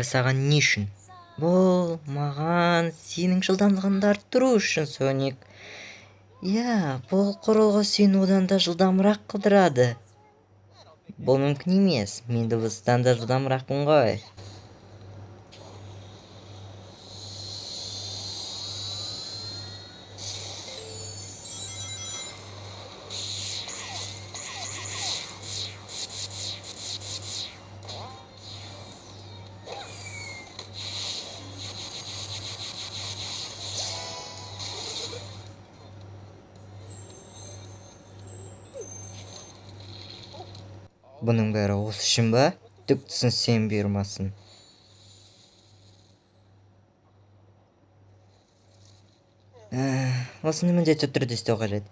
баары сага эмне үчүн? Бул мага сенин жылдамдыгыңды арттыруу үчүн, Соник. Бул курулгу сени одан да жылдамыраак кылдырады. Бул мүмкүн эмес. Мен дыбыстан да жылдамыраакмын го. Bunun баары осы үчүн ба? Түктүсүн сен буйрмасын. Осуну міндетті түрдө істөө кажет.